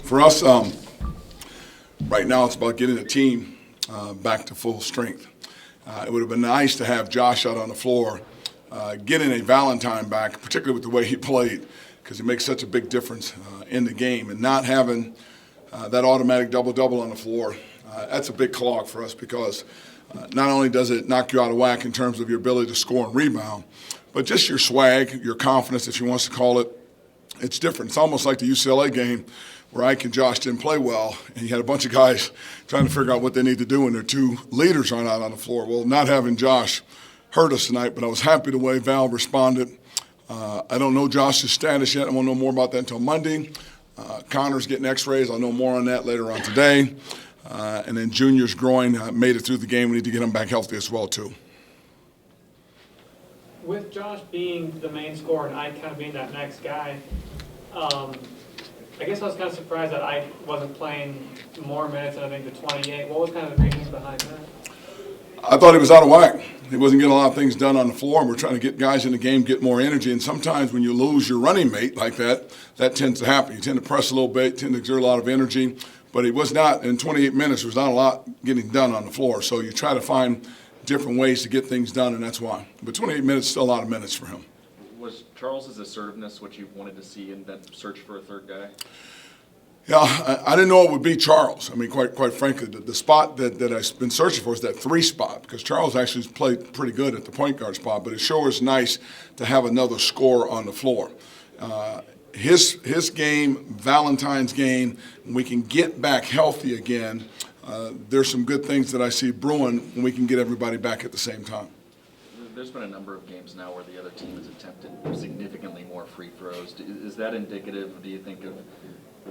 For us, right now it's about getting the team back to full strength. It would have been nice to have Josh out on the floor, getting a Valentine back, particularly with the way he played, because he makes such a big difference in the game. And not having that automatic double-double on the floor, that's a big clog for us because not only does it knock you out of whack in terms of your ability to score and rebound, but just your swag, your confidence, if you want to call it, it's different. It's almost like the UCLA game where Ike and Josh didn't play well, and you had a bunch of guys trying to figure out what they need to do when their two leaders aren't out on the floor. Well, not having Josh hurt us tonight, but I was happy the way Val responded. I don't know Josh's status yet. I won't know more about that until Monday. Connor's getting x-rays. I'll know more on that later on today. And then Junior's groin made it through the game. We need to get him back healthy as well, too. With Josh being the main scorer and Ike kind of being that next guy, I guess I was kind of surprised that Ike wasn't playing more minutes than I think the 28. What was kind of the reasoning behind that? I thought he was out of whack. He wasn't getting a lot of things done on the floor, and we're trying to get guys in the game, get more energy. And sometimes when you lose your running mate like that, that tends to happen. You tend to press a little bit, tend to exert a lot of energy. But he was not, in 28 minutes, there was not a lot getting done on the floor. So you try to find different ways to get things done, and that's why. But 28 minutes is still a lot of minutes for him. Was Charles's assertiveness what you wanted to see in that search for a third guy? Yeah, I didn't know it would be Charles. I mean, quite frankly, the spot that I've been searching for is that 3 spot, because Charles actually played pretty good at the point guard spot, but it sure is nice to have another scorer on the floor. His game, Valentine's game, when we can get back healthy again, there's some good things that I see brewing when we can get everybody back at the same time. There's been a number of games now where the other team has attempted significantly more free throws. Is that indicative, do you think, of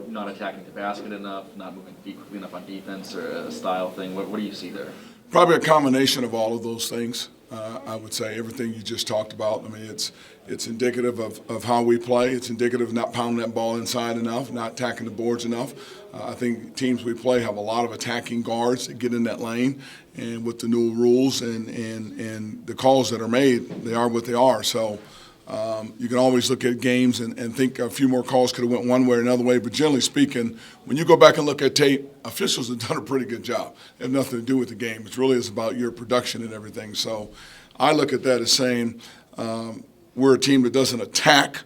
not attacking the basket enough, not moving quickly enough on defense, or a style thing? What do you see there? Probably a combination of all of those things. I would say everything you just talked about. I mean, it's indicative of how we play. It's indicative of not pounding that ball inside enough, not attacking the boards enough. I think teams we play have a lot of attacking guards that get in that lane, and with the new rules and the calls that are made, they are what they are. So you can always look at games and think a few more calls could have went one way or another way. But generally speaking, when you go back and look at tape, officials have done a pretty good job. They have nothing to do with the game. It really is about your production and everything. So I look at that as saying we're a team that doesn't attack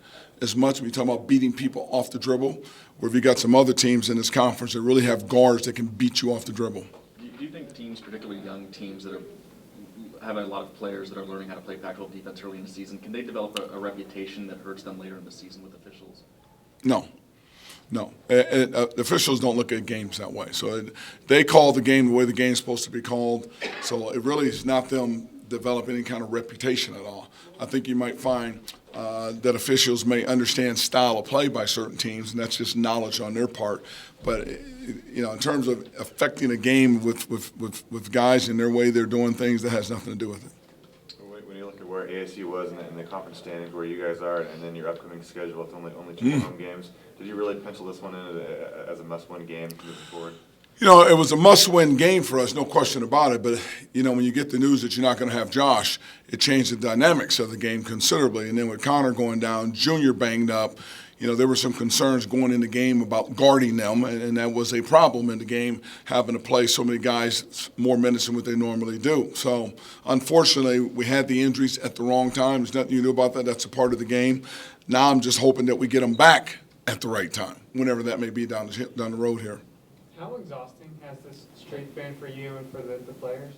as much when you talk about beating people off the dribble, where if you got some other teams in this conference that really have guards that can beat you off the dribble. Do you think teams, particularly young teams that have a lot of players that are learning how to play Pac-12 defense early in the season, can they develop a reputation that hurts them later in the season with officials? No. Officials don't look at games that way. So they call the game the way the game's supposed to be called. So it really is not them develop any kind of reputation at all. I think you might find that officials may understand style of play by certain teams, and that's just knowledge on their part. But in terms of affecting a game with guys in their way they're doing things, that has nothing to do with it. When you look at where ASU was in the conference standings, where you guys are, and then your upcoming schedule with only 2 home games, did you really pencil this one in as a must-win game moving forward? It was a must-win game for us, no question about it. But, when you get the news that you're not going to have Josh, it changed the dynamics of the game considerably. And then with Connor going down, Junior banged up, there were some concerns going in the game about guarding them, and that was a problem in the game, having to play so many guys more minutes than what they normally do. So, unfortunately, we had the injuries at the wrong time. There's nothing you do about that. That's a part of the game. Now I'm just hoping that we get them back at the right time, whenever that may be down the road here. How exhausting has this streak been for you and for the players?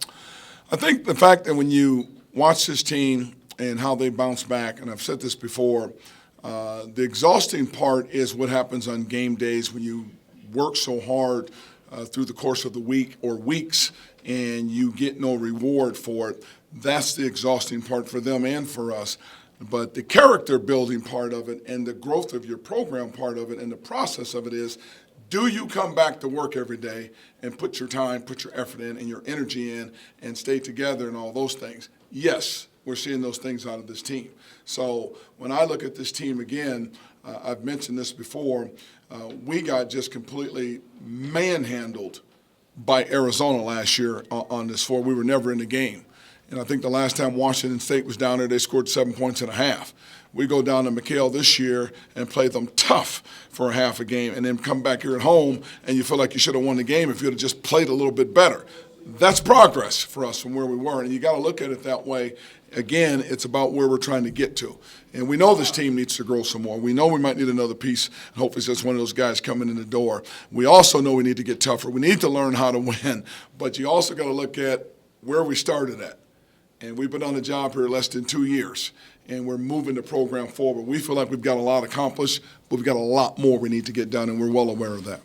I think the fact that when you watch this team and how they bounce back, and I've said this before, the exhausting part is what happens on game days when you work so hard through the course of the week or weeks and you get no reward for it. That's the exhausting part for them and for us. But the character building part of it and the growth of your program part of it and the process of it is, do you come back to work every day and put your time, put your effort in and your energy in and stay together and all those things? Yes, we're seeing those things out of this team. So when I look at this team again, I've mentioned this before, we got just completely manhandled by Arizona last year on this floor. We were never in the game. And I think the last time Washington State was down there, they scored 7 points and a half. we go down to McHale this year and play them tough for a half a game and then come back here at home and you feel like you should have won the game if you would have just played a little bit better. That's progress for us from where we were, and you got to look at it that way. Again, it's about where we're trying to get to. And we know this team needs to grow some more. We know we might need another piece, and hopefully that's one of those guys coming in the door. We also know we need to get tougher. We need to learn how to win. But you also got to look at where we started at. And we've been on the job here less than 2 years, and we're moving the program forward. We feel like we've got a lot accomplished, but we've got a lot more we need to get done, and we're well aware of that.